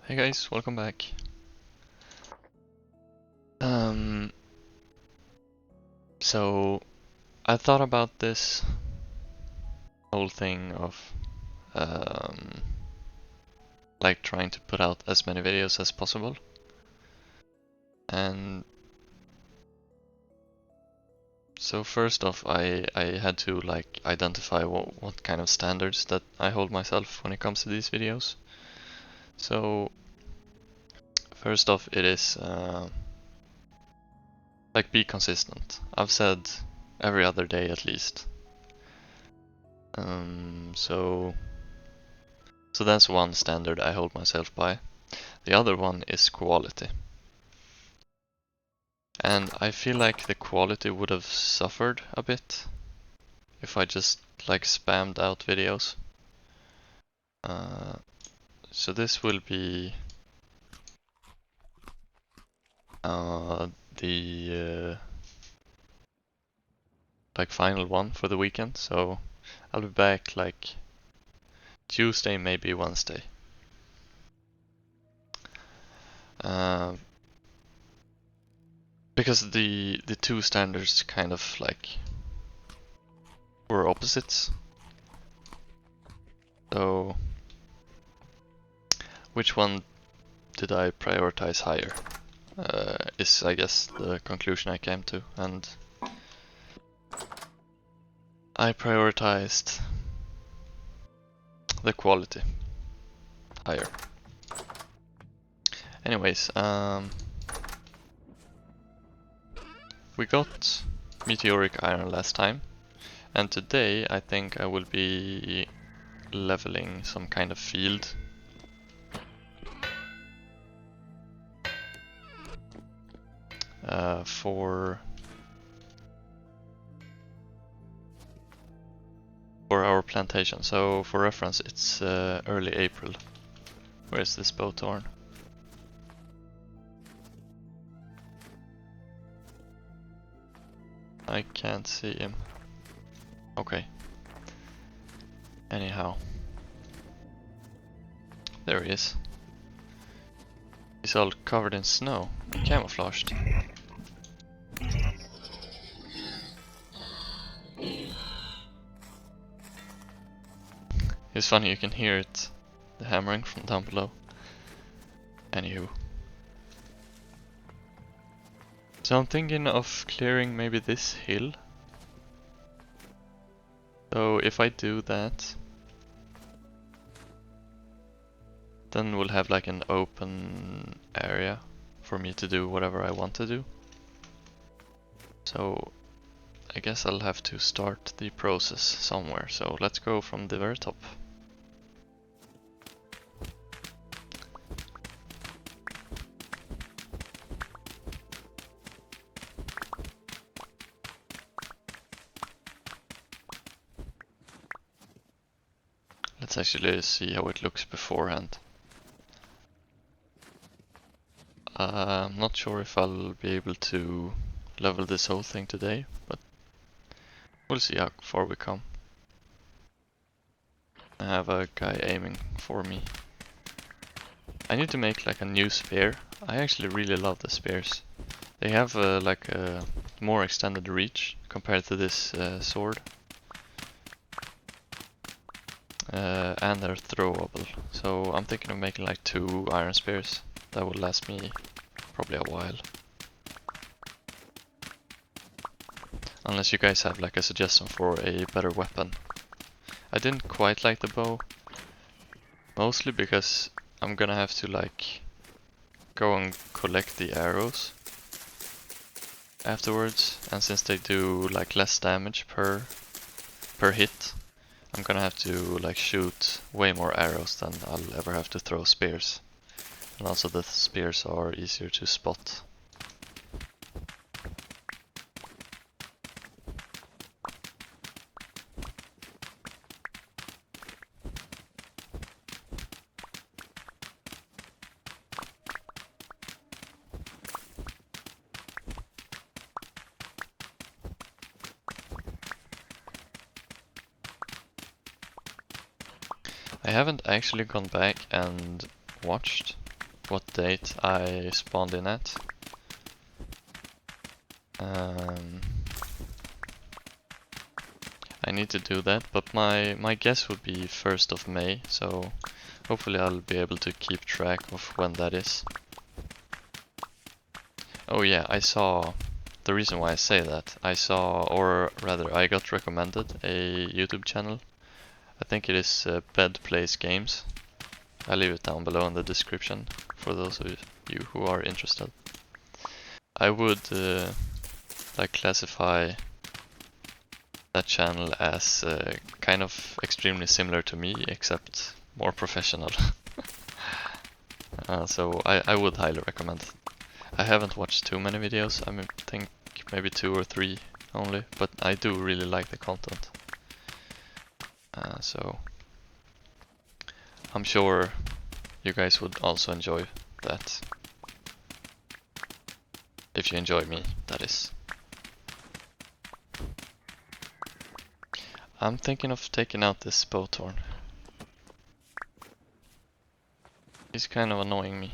Hey guys, welcome back. So I thought about this whole thing of like trying to put out as many videos as possible, and so first off I had to like identify what kind of standards that I hold myself when it comes to these videos. So first off, it is like be consistent. I've said every other day at least. So that's one standard I hold myself by. The other one is quality. And I feel like the quality would have suffered a bit if I just like spammed out videos. So this will be the like final one for the weekend. So I'll be back like Tuesday, maybe Wednesday. Because the two standards kind of like were opposites. So which one did I prioritize higher? Is I guess the conclusion I came to, and I prioritized the quality higher. Anyways, we got meteoric iron last time, and today I think I will be leveling some kind of field. For our plantation. So for reference, it's early April. Where's this bowthorn? I can't see him. Okay. Anyhow. There he is. He's all covered in snow, camouflaged. It's funny, you can hear it, the hammering from down below. Anywho. So I'm thinking of clearing maybe this hill. So if I do that, then we'll have like an open area for me to do whatever I want to do. So I guess I'll have to start the process somewhere. So let's go from the very top. Let's actually see how it looks beforehand. I'm not sure if I'll be able to level this whole thing today, but we'll see how far we come. I have a guy aiming for me. I need to make like a new spear. I actually really love the spears. They have like a more extended reach compared to this sword. And they're throwable. So I'm thinking of making like 2 iron spears. That will last me probably a while. Unless you guys have like a suggestion for a better weapon. I didn't quite like the bow. Mostly because I'm gonna have to like go and collect the arrows afterwards, and since they do like less damage per hit, I'm gonna have to like shoot way more arrows than I'll ever have to throw spears. And also the spears are easier to spot. I haven't actually gone back and watched what date I spawned in at. I need to do that, but my guess would be 1st of May, so hopefully I'll be able to keep track of when that is. Oh yeah, I saw, the reason why I say that, I saw, or rather I got recommended a YouTube channel. I think it is BEDplaysGAMES. I'll leave it down below in the description for those of you who are interested. I would like classify that channel as kind of extremely similar to me, except more professional. So I would highly recommend it. I haven't watched too many videos, I think maybe 2 or 3 only, but I do really like the content. So I'm sure you guys would also enjoy that. If you enjoy me, that is. I'm thinking of taking out this bowthorn. He's kind of annoying me.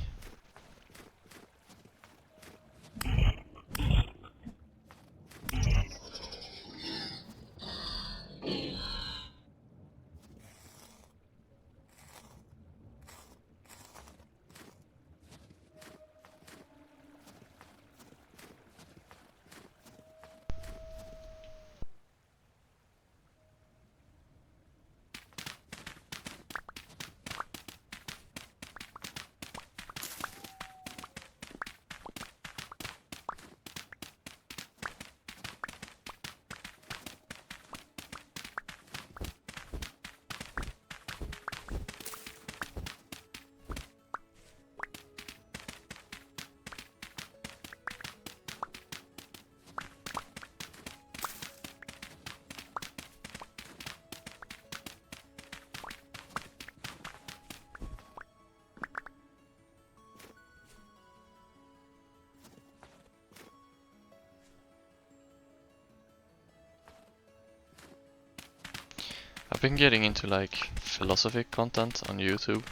I've been getting into like philosophy content on YouTube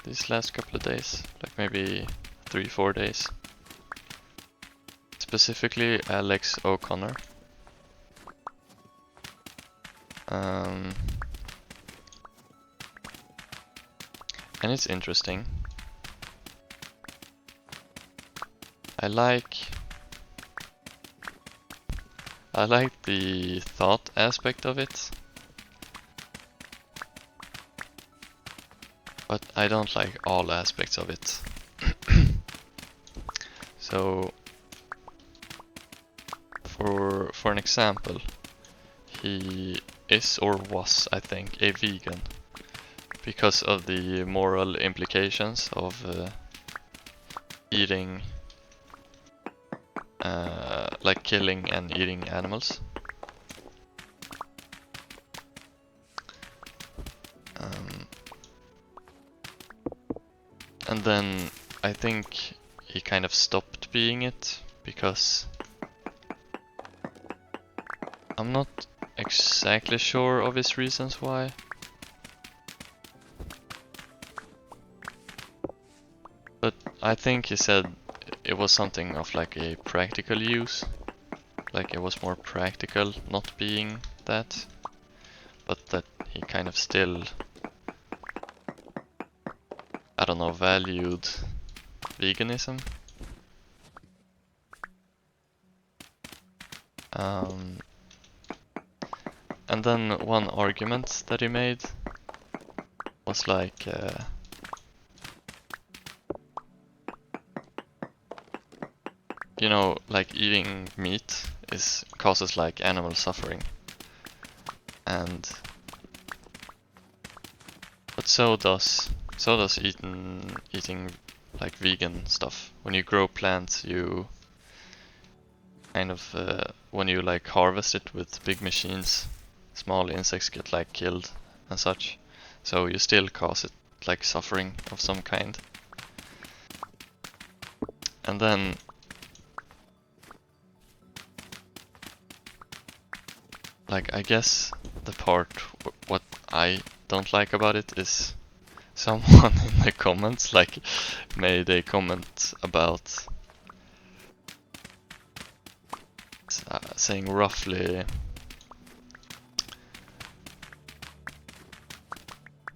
these last couple of days, like maybe 3-4 days. Specifically Alex O'Connor. And it's interesting. I like the thought aspect of it, but I don't like all aspects of it. So for an example, he is or was, I think, a vegan because of the moral implications of eating, like killing and eating animals. And then I think he kind of stopped being it because I'm not exactly sure of his reasons why. But I think he said it was something of like a practical use. Like it was more practical not being that. But that he kind of still, I don't know, valued veganism. And then one argument that he made was like, you know, like eating meat causes like animal suffering, but so does eating like vegan stuff. When you grow plants, you kind of when you like harvest it with big machines, small insects get like killed and such. So you still cause it like suffering of some kind. And then like I guess the part what I don't like about it is, someone in the comments like made a comment about saying roughly,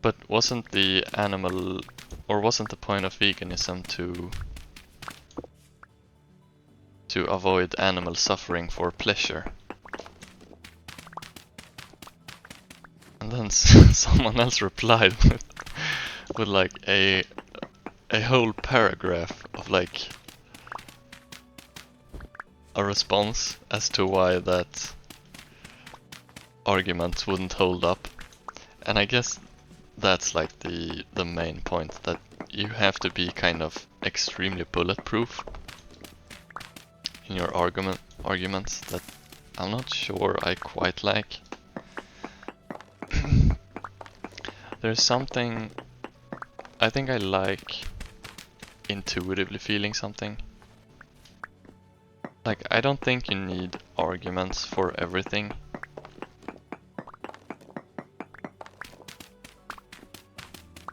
but wasn't the animal, or wasn't the point of veganism to avoid animal suffering for pleasure? And then someone else replied with like a whole paragraph of like a response as to why that argument wouldn't hold up. And I guess that's like the main point, that you have to be kind of extremely bulletproof in your arguments that I'm not sure I quite like. There's something I think I like intuitively feeling something. Like, I don't think you need arguments for everything.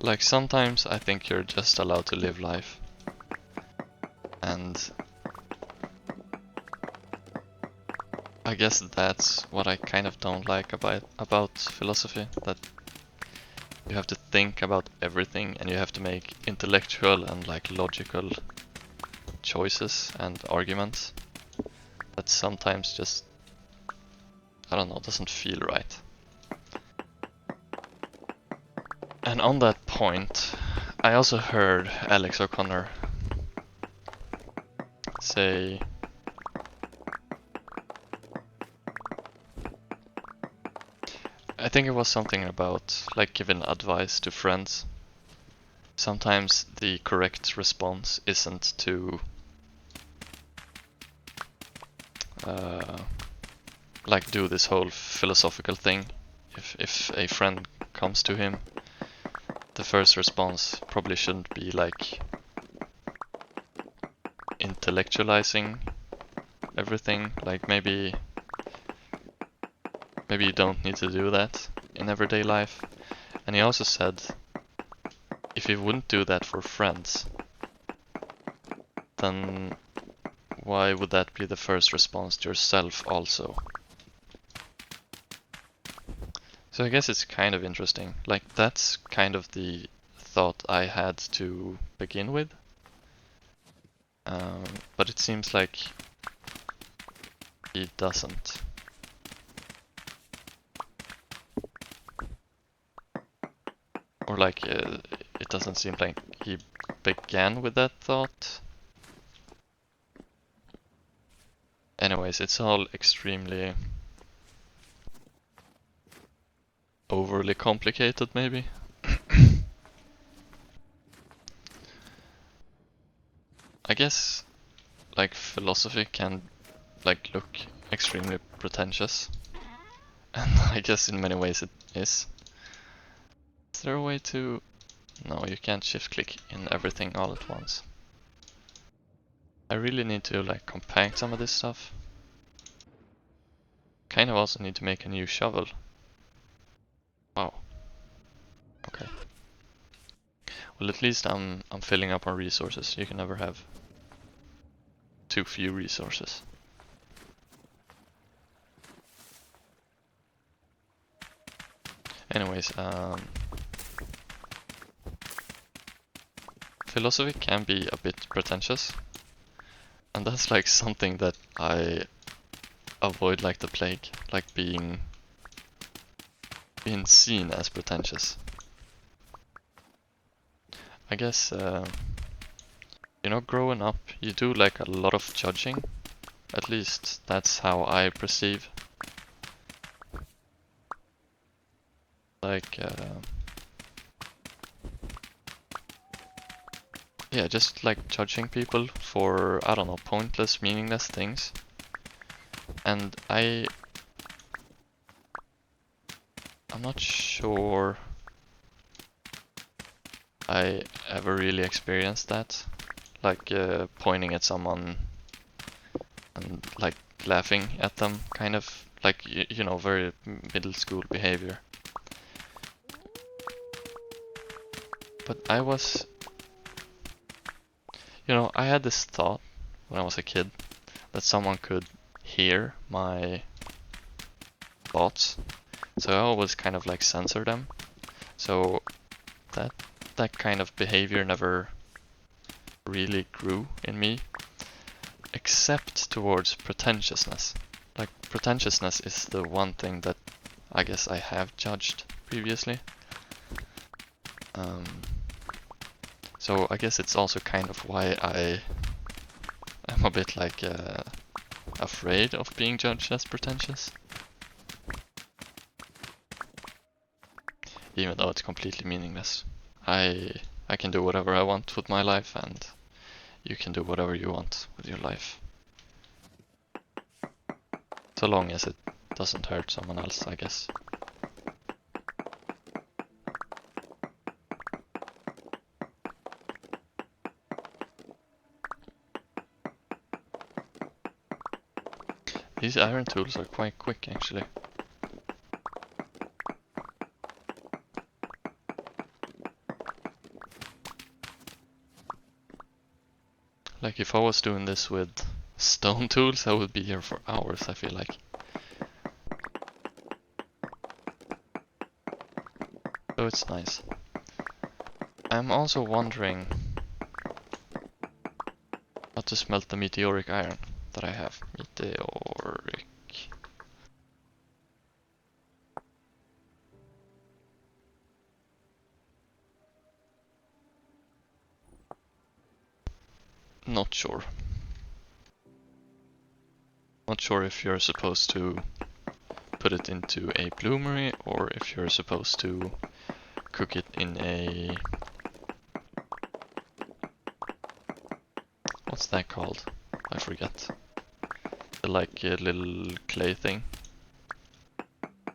Like, sometimes I think you're just allowed to live life. And I guess that's what I kind of don't like about philosophy, that you have to think about everything and you have to make intellectual and like logical choices and arguments that sometimes just, I don't know, doesn't feel right. And on that point, I also heard Alex O'Connor say I think it was something about like giving advice to friends. Sometimes the correct response isn't to like do this whole philosophical thing. If a friend comes to him, the first response probably shouldn't be like intellectualizing everything. Like maybe you don't need to do that in everyday life. And he also said if you wouldn't do that for friends, then why would that be the first response to yourself also? So I guess it's kind of interesting. Like, that's kind of the thought I had to begin with. But it seems like he doesn't. Or like, it doesn't seem like he began with that thought. Anyways, it's all extremely overly complicated, maybe. I guess like philosophy can like look extremely pretentious, and I guess in many ways it is. Is there a way to... No, you can't shift click in everything all at once. I really need to like compact some of this stuff. Kind of also need to make a new shovel. Wow. Okay. Well, at least I'm filling up on resources. You can never have too few resources. Anyways, philosophy can be a bit pretentious, and that's like something that I avoid like the plague, like being seen as pretentious. I guess, you know, growing up, you do like a lot of judging. At least that's how I perceive. Like, yeah, just like judging people for, I don't know, pointless, meaningless things. And I'm not sure I ever really experienced that. Like, pointing at someone and like laughing at them, kind of like, you know, very middle school behavior. But I was... You know, I had this thought when I was a kid that someone could hear my thoughts. So I always kind of like censor them. So that kind of behavior never really grew in me, except towards pretentiousness. Like, pretentiousness is the one thing that I guess I have judged previously. So I guess it's also kind of why I am a bit like afraid of being judged as pretentious. Even though it's completely meaningless. I can do whatever I want with my life, and you can do whatever you want with your life. So long as it doesn't hurt someone else, I guess. These iron tools are quite quick, actually. Like, if I was doing this with stone tools, I would be here for hours, I feel like. So it's nice. I'm also wondering how to smelt the meteoric iron that I have. Meteoric. Not sure. Not sure if you're supposed to put it into a bloomery or if you're supposed to cook it in a... What's that called? I forget. Like a little clay thing.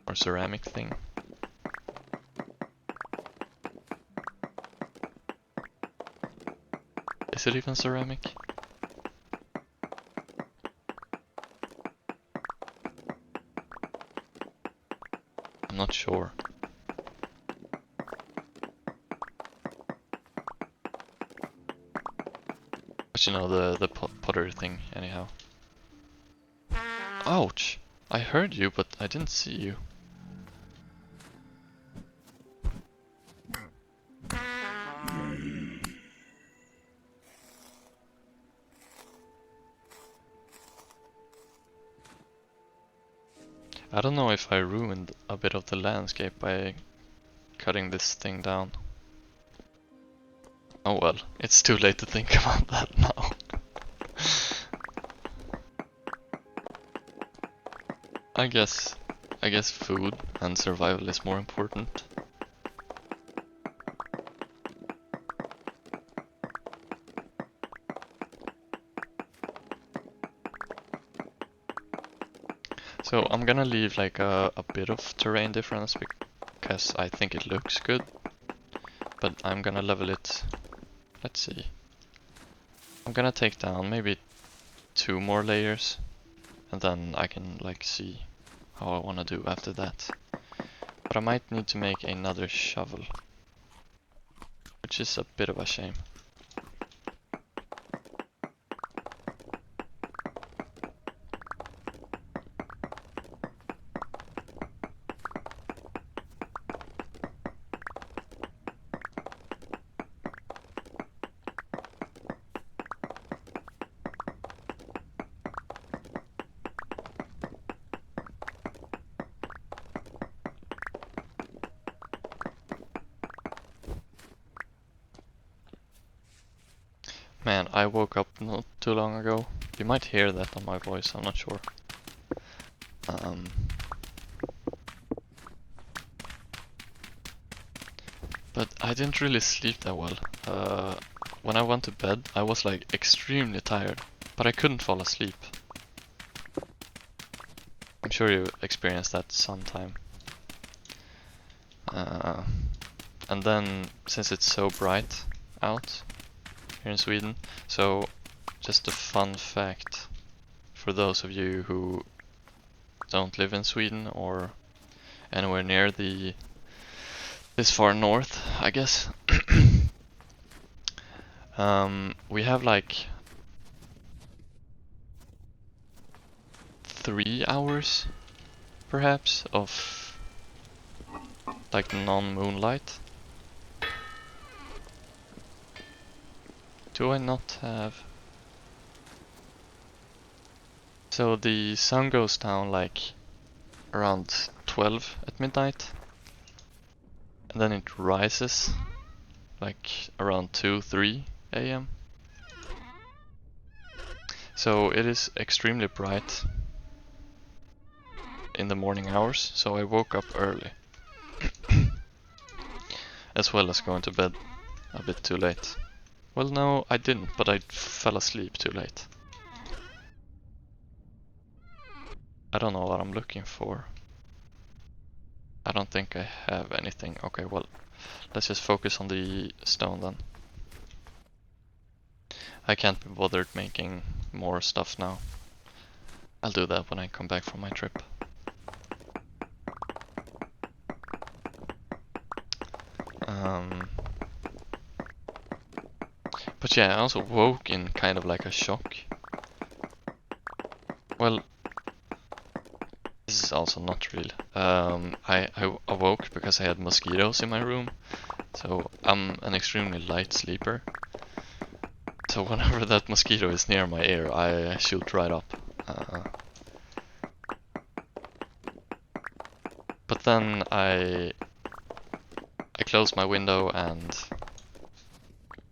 Or ceramic thing. Is it even ceramic? I'm not sure. But you know, the pottery thing, anyhow. Ouch! I heard you, but I didn't see you. I don't know if I ruined a bit of the landscape by cutting this thing down. Oh well, it's too late to think about that now. I guess food and survival is more important. So I'm gonna leave like a bit of terrain difference because I think it looks good. But I'm gonna level it. Let's see. I'm gonna take down maybe 2 more layers. And then I can like see how I wanna do after that. But I might need to make another shovel. Which is a bit of a shame. Man, I woke up not too long ago. You might hear that on my voice, I'm not sure. But I didn't really sleep that well. When I went to bed, I was like extremely tired, but I couldn't fall asleep. I'm sure you experienced that sometime. And then, since it's so bright out here in Sweden, so just a fun fact for those of you who don't live in Sweden or anywhere near this far north, I guess. We have like 3 hours, perhaps, of like non-moonlight. Do I not have? So the sun goes down like around 12 at midnight, and then it rises like around 2-3 a.m. So it is extremely bright in the morning hours, so I woke up early. As well as going to bed a bit too late. Well, no, I didn't, but I fell asleep too late. I don't know what I'm looking for. I don't think I have anything. Okay, well, let's just focus on the stone then. I can't be bothered making more stuff now. I'll do that when I come back from my trip. But yeah, I also woke in kind of like a shock. Well, this is also not real. I awoke because I had mosquitoes in my room. So I'm an extremely light sleeper. So whenever that mosquito is near my ear, I shoot right up. But then I closed my window and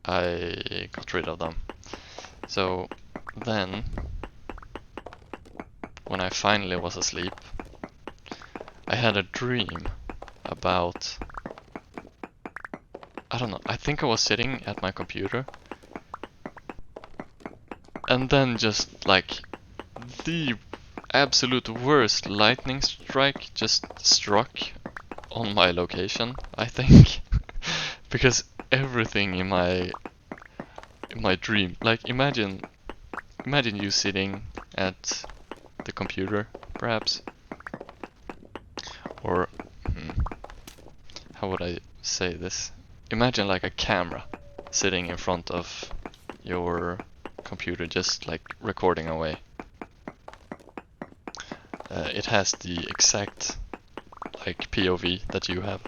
I got rid of them. So then, when I finally was asleep, I had a dream about, I don't know, I think I was sitting at my computer, and then just like the absolute worst lightning strike just struck on my location, I think. Because everything in my dream, like imagine you sitting at the computer, perhaps, or how would I say this? Imagine like a camera sitting in front of your computer, just like recording away. It has the exact like POV that you have.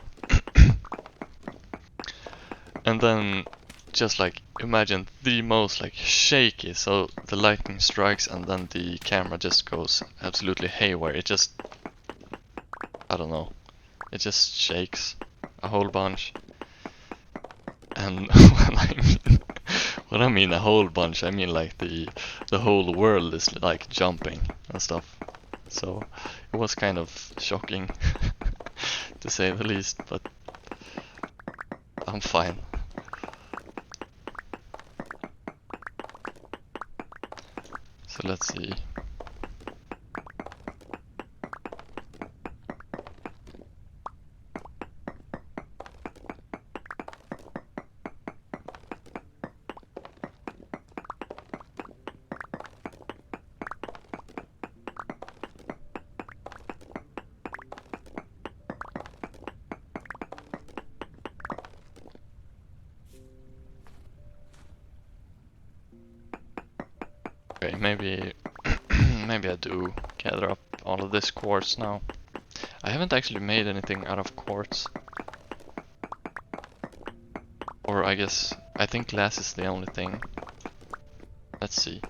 And then just like imagine the most like shaky, so the lightning strikes and then the camera just goes absolutely haywire. It just, I don't know, it just shakes a whole bunch. And when I mean a whole bunch, I mean like the whole world is like jumping and stuff. So it was kind of shocking to say the least, but I'm fine. So let's see. Okay, maybe maybe I do gather up all of this quartz now. I haven't actually made anything out of quartz. Or I think glass is the only thing. Let's see.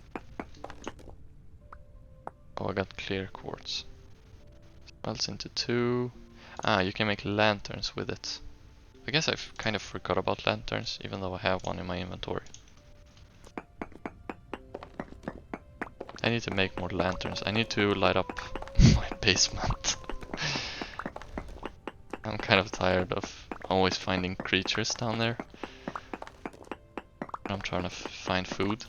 Oh, I got clear quartz. Smelts into 2. Ah, you can make lanterns with it. I guess I've kind of forgot about lanterns, even though I have one in my inventory. I need to make more lanterns. I need to light up my basement. I'm kind of tired of always finding creatures down there. I'm trying to find food.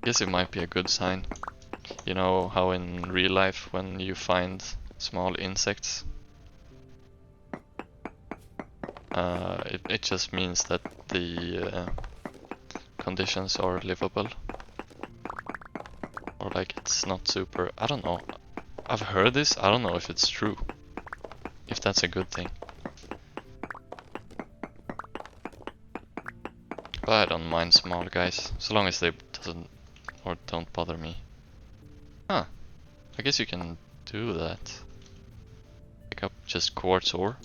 I guess it might be a good sign. You know how in real life when you find small insects, it just means that the conditions are livable. Or like it's not super, I don't know. I've heard this, I don't know if it's true. If that's a good thing. But I don't mind small guys, so long as they don't bother me. Huh, I guess you can do that. Pick up just quartz ore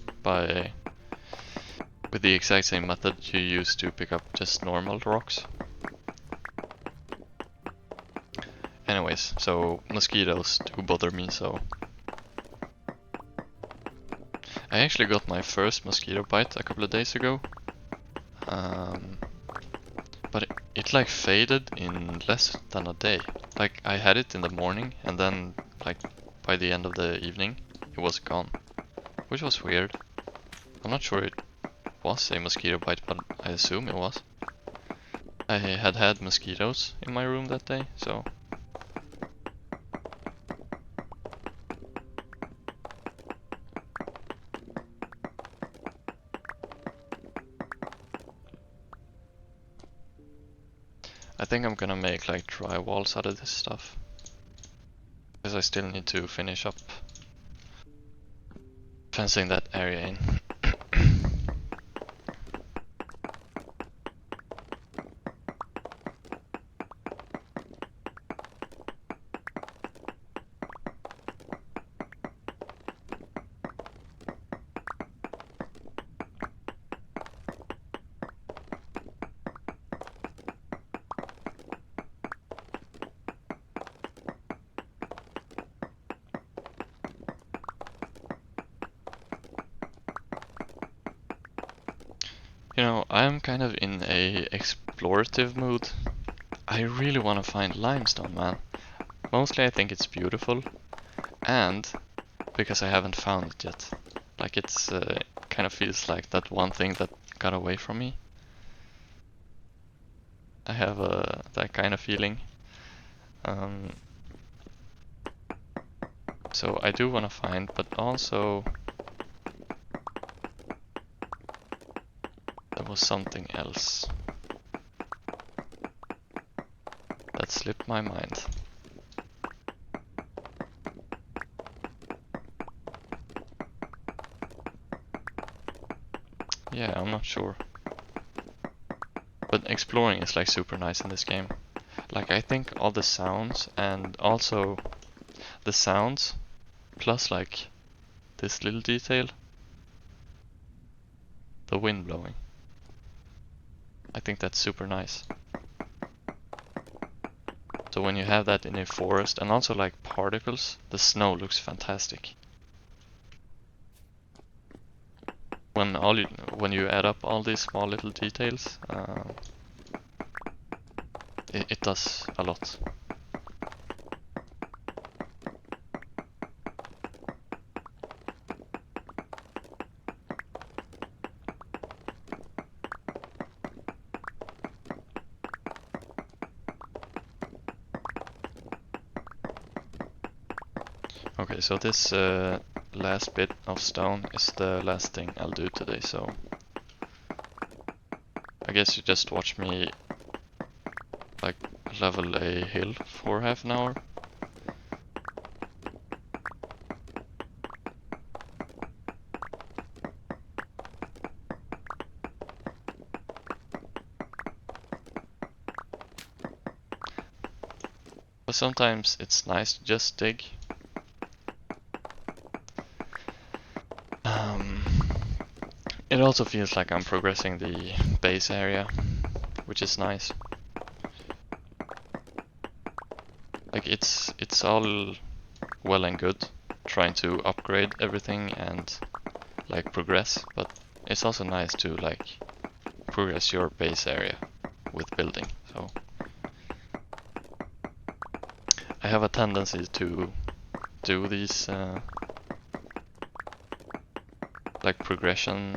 with the exact same method you use to pick up just normal rocks. Anyways, so mosquitoes do bother me, so... I actually got my first mosquito bite a couple of days ago. But it like faded in less than a day. Like I had it in the morning and then like by the end of the evening it was gone. Which was weird. I'm not sure it was a mosquito bite, but I assume it was. I had mosquitoes in my room that day, so... I think I'm gonna make like dry walls out of this stuff. Because I still need to finish up fencing that area in. You know, I'm kind of in a explorative mood. I really want to find limestone, man. Mostly I think it's beautiful, and because I haven't found it yet. Like it's kind of feels like that one thing that got away from me. I have that kind of feeling. So I do want to find, but also there was something else that slipped my mind. Yeah, I'm not sure. But exploring is like super nice in this game. Like I think all the sounds and also the sounds plus like this little detail, the wind blowing. I think that's super nice. So when you have that in a forest and also like particles, the snow looks fantastic. When you add up all these small little details, it does a lot. Okay, so this last bit of stone is the last thing I'll do today, so I guess you just watch me like level a hill for half an hour. But sometimes it's nice to just dig. It also feels like I'm progressing the base area, which is nice. Like it's all well and good trying to upgrade everything and like progress, but it's also nice to like progress your base area with building. So I have a tendency to do these like progression,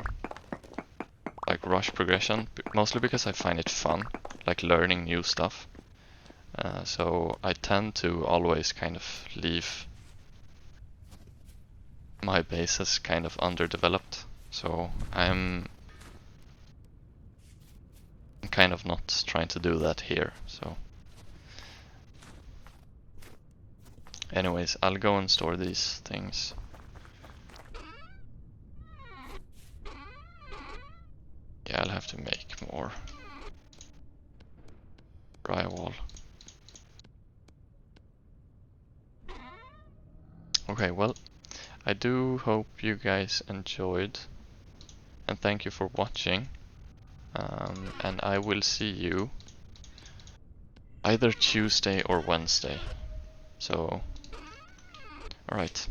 like rush progression, mostly because I find it fun, like learning new stuff. So I tend to always kind of leave my bases kind of underdeveloped. So I'm kind of not trying to do that here. So anyways, I'll go and store these things. I'll have to make more drywall. Okay, well, I do hope you guys enjoyed, and thank you for watching. And I will see you either Tuesday or Wednesday. So, alright.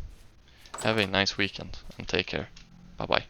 Have a nice weekend and take care. Bye bye.